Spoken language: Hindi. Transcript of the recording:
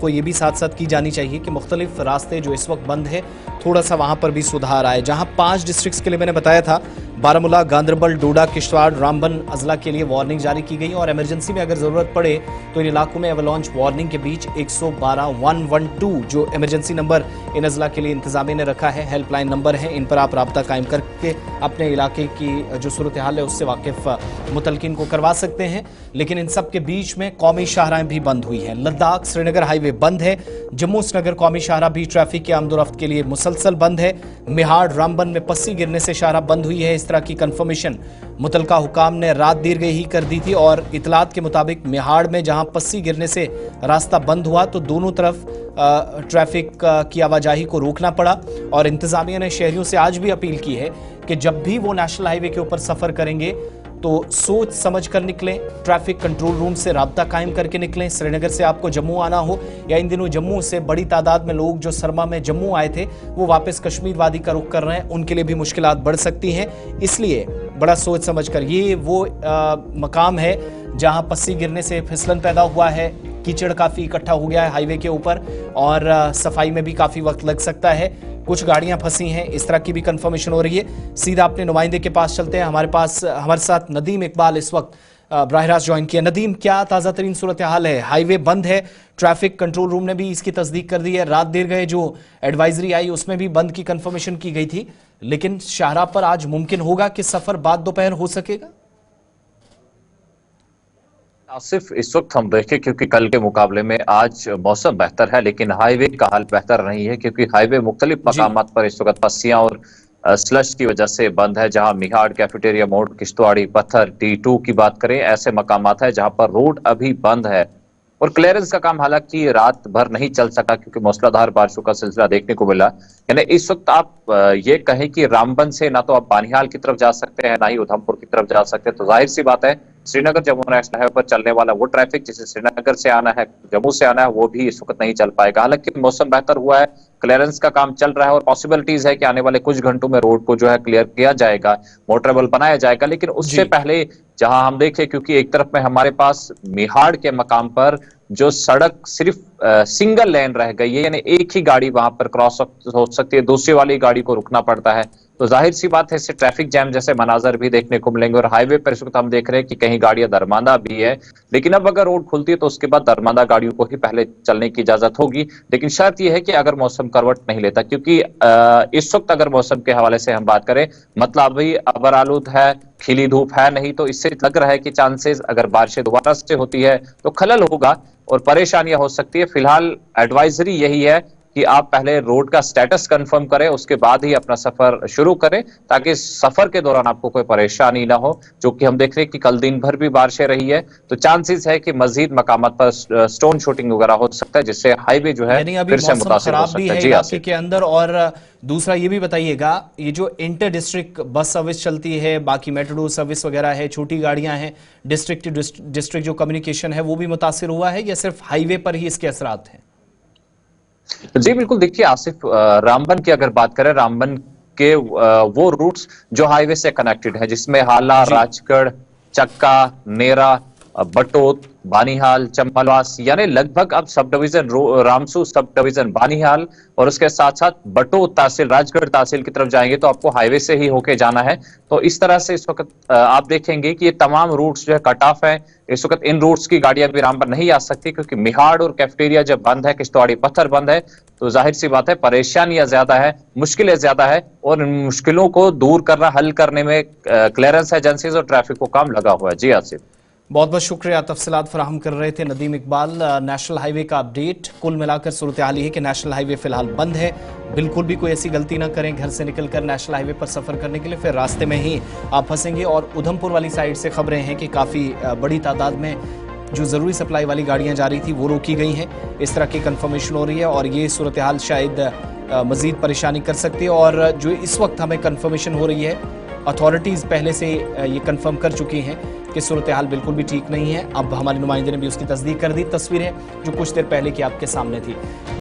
को ये भी साथ साथ की जानी चाहिए कि मुख्तलिफ रास्ते जो इस वक्त बंद है, थोड़ा सा वहां पर भी सुधार आए। जहां 5 डिस्ट्रिक्ट्स के लिए मैंने बताया था, बारामूला, गांदरबल, डोडा, किश्तवाड़, रामबन अजला के लिए वार्निंग जारी की गई और इमरजेंसी में अगर जरूरत पड़े तो इन इलाकों में एवलांच वार्निंग के बीच 112-112 जो इमरजेंसी नंबर इन अजला के लिए इंतजामिया ने रखा है, हेल्पलाइन नंबर है, इन पर आप राब्ता कायम करके अपने इलाके की जो सूरत हाल है उससे वाकिफ मुतलकिन को करवा सकते हैं। लेकिन इन सब के बीच में कौमी शाहराहें भी बंद हुई हैं। लद्दाख श्रीनगर हाईवे बंद है, जम्मू श्रीनगर कौमी शाहराह भी ट्रैफिक के आमदोरफ्त के लिए मुसलसल बंद है। मिहाड़ रामबन में पस्सी गिरने से शाहराह बंद हुई है। इस तरह की कंफर्मेशन मुतलका हुकाम ने रात देर गई ही कर दी थी और इतलात के मुताबिक मिहाड़ में जहां पस्सी गिरने से रास्ता बंद हुआ तो दोनों तरफ ट्रैफिक की आवाजाही को रोकना पड़ा और इंतजामिया ने शहरियों से आज भी अपील की है कि जब भी वो नेशनल हाईवे के ऊपर सफर करेंगे तो सोच समझ कर निकलें, ट्रैफिक कंट्रोल रूम से राब्ता कायम करके निकलें। श्रीनगर से आपको जम्मू आना हो या इन दिनों जम्मू से बड़ी तादाद में लोग जो सरमा में जम्मू आए थे वो वापस कश्मीर वादी का रुख कर रहे हैं, उनके लिए भी मुश्किलात बढ़ सकती हैं। इसलिए बड़ा सोच समझ कर, ये वो मकाम है जहां पस्सी गिरने से फिसलन पैदा हुआ है, कीचड़ काफ़ी इकट्ठा हो गया है हाईवे के ऊपर और सफाई में भी काफ़ी वक्त लग सकता है, कुछ गाड़ियां फंसी हैं, इस तरह की भी कंफर्मेशन हो रही है। सीधा अपने नुमाइंदे के पास चलते हैं। हमारे साथ नदीम इकबाल इस वक्त बराह रास्त ज्वाइन किया। नदीम, क्या ताज़ा तरीन सूरत हाल है? हाईवे बंद है, ट्रैफिक कंट्रोल रूम ने भी इसकी तस्दीक कर दी है। रात देर गए जो एडवाइजरी आई उसमें भी बंद की कंफर्मेशन की गई थी, लेकिन शाहराह पर आज मुमकिन होगा कि सफर बाद दोपहर हो सकेगा? आसिफ, इस वक्त हम देखें क्योंकि कल के मुकाबले में आज मौसम बेहतर है, लेकिन हाईवे का हाल बेहतर नहीं है क्योंकि हाईवे मुख्तलिफ मकामात पर इस वक्त पस्सियां और स्लश की वजह से बंद है। जहां मिहाड़, कैफेटेरिया मोड़, किश्तवाड़ी, पत्थर, T2 की बात करें, ऐसे मकामात है जहां पर रोड अभी बंद है और क्लियरेंस का काम हालांकि रात भर नहीं चल सका क्योंकि मूसलाधार बारिशों का सिलसिला देखने को मिला। यानी इस वक्त आप ये कहें कि रामबन से ना तो आप बानिहाल की तरफ जा सकते हैं ना ही उधमपुर की तरफ जा सकते हैं, तो जाहिर सी बात है श्रीनगर जम्मू नेशनल हाईवे पर चलने वाला वो ट्रैफिक जिसे श्रीनगर से आना है, जम्मू से आना है, वो भी इस वक्त नहीं चल पाएगा। हालांकि मौसम बेहतर हुआ है, क्लियरेंस का काम चल रहा है और पॉसिबिलिटीज है कि आने वाले कुछ घंटों में रोड को जो है क्लियर किया जाएगा, मोटरेबल बनाया जाएगा। लेकिन उससे पहले जहां हम देखें, क्योंकि एक तरफ में हमारे पास मिहाड़ के मकाम पर जो सड़क सिर्फ सिंगल लेन रह गई है, यानी एक ही गाड़ी वहां पर क्रॉस हो सकती है, दूसरी वाली गाड़ी को रुकना पड़ता है, तो जाहिर सी बात है इससे ट्रैफिक जैम जैसे मनाजर भी देखने को मिलेंगे। और हाईवे पर इस वक्त हम देख रहे हैं कि कहीं गाड़ियां दरमांदा भी है, लेकिन अब अगर रोड खुलती है तो उसके बाद दरमांदा गाड़ियों को ही पहले चलने की इजाजत होगी। लेकिन शर्त यह है कि अगर मौसम करवट नहीं लेता, क्योंकि इस वक्त अगर मौसम के हवाले से हम बात करें, मतलब अभी अबर आलूद है, खिली धूप है नहीं, तो इससे लग रहा है कि चांसेस अगर बारिशें दोबारा से होती है तो खलल होगा और परेशानियां हो सकती है। फिलहाल एडवाइजरी यही है कि आप पहले रोड का स्टेटस कंफर्म करें, उसके बाद ही अपना सफर शुरू करें ताकि सफर के दौरान आपको कोई परेशानी ना हो। जो कि हम देख रहे हैं कि कल दिन भर भी बारिशें रही है, तो चांसेस है कि मजीद मकामात पर स्टोन शूटिंग वगैरह हो सकता है, जिससे हाईवे जो है फिर से मुतासिर हो सकता है। जी इलाके के अंदर। और दूसरा ये भी बताइएगा, ये जो इंटर डिस्ट्रिक्ट बस सर्विस चलती है, बाकी मेट्रो सर्विस वगैरह है, छोटी गाड़ियां हैं, डिस्ट्रिक्ट टू डिस्ट्रिक्ट जो कम्युनिकेशन है वो भी मुतासिर हुआ है या सिर्फ हाईवे पर ही इसके असरात हैं? जी बिल्कुल, देखिए आसिफ, रामबन की अगर बात करें, रामबन के वो रूट्स जो हाईवे से कनेक्टेड है, जिसमें हाला, राजगढ़, चक्का, नेरा, बटोत, बानीहाल, चंबलवास, यानी लगभग अब sub division Ramsu sub division Banihal और उसके साथ साथ बटोत तहसील, राजगढ़ तहसील की तरफ जाएंगे तो आपको हाईवे से ही होके जाना है। तो इस तरह से इस वक्त आप देखेंगे कि ये तमाम रूट्स जो है कट ऑफ है। इस वक्त इन रूट्स की गाड़ियां भी रामबन नहीं आ सकती क्योंकि मिहाड़ और कैफेटेरिया जब बंद है, किश्तवाड़ी पत्थर बंद है, तो जाहिर सी बात है परेशानियां ज्यादा है, मुश्किलें ज्यादा है और इन मुश्किलों को दूर करना, हल करने में क्लियरेंस एजेंसीज और ट्रैफिक को काम लगा हुआ है। जी आसिफ, बहुत बहुत शुक्रिया, तफसीलात फराहम कर रहे थे नदीम इकबाल। नेशनल हाईवे का अपडेट, कुल मिलाकर सूरत हाल है कि नेशनल हाईवे फिलहाल बंद है। बिल्कुल भी कोई ऐसी गलती ना करें घर से निकलकर नेशनल हाईवे पर सफ़र करने के लिए, फिर रास्ते में ही आप फंसेंगे। और उधमपुर वाली साइड से खबरें हैं कि काफ़ी बड़ी तादाद में जो ज़रूरी सप्लाई वाली गाड़ियाँ जा रही थी वो रोकी गई हैं, इस तरह की कंफर्मेशन हो रही है और ये सूरत हाल शायद मज़ीद परेशानी कर सकती है। और जो इस वक्त हमें कंफर्मेशन हो रही है, अथॉरिटीज़ पहले से ये कंफर्म कर चुकी हैं कि सूरत हाल बिल्कुल भी ठीक नहीं है। अब हमारे नुमाइंदे ने भी उसकी तस्दीक कर दी। तस्वीरें जो कुछ देर पहले की आपके सामने थी।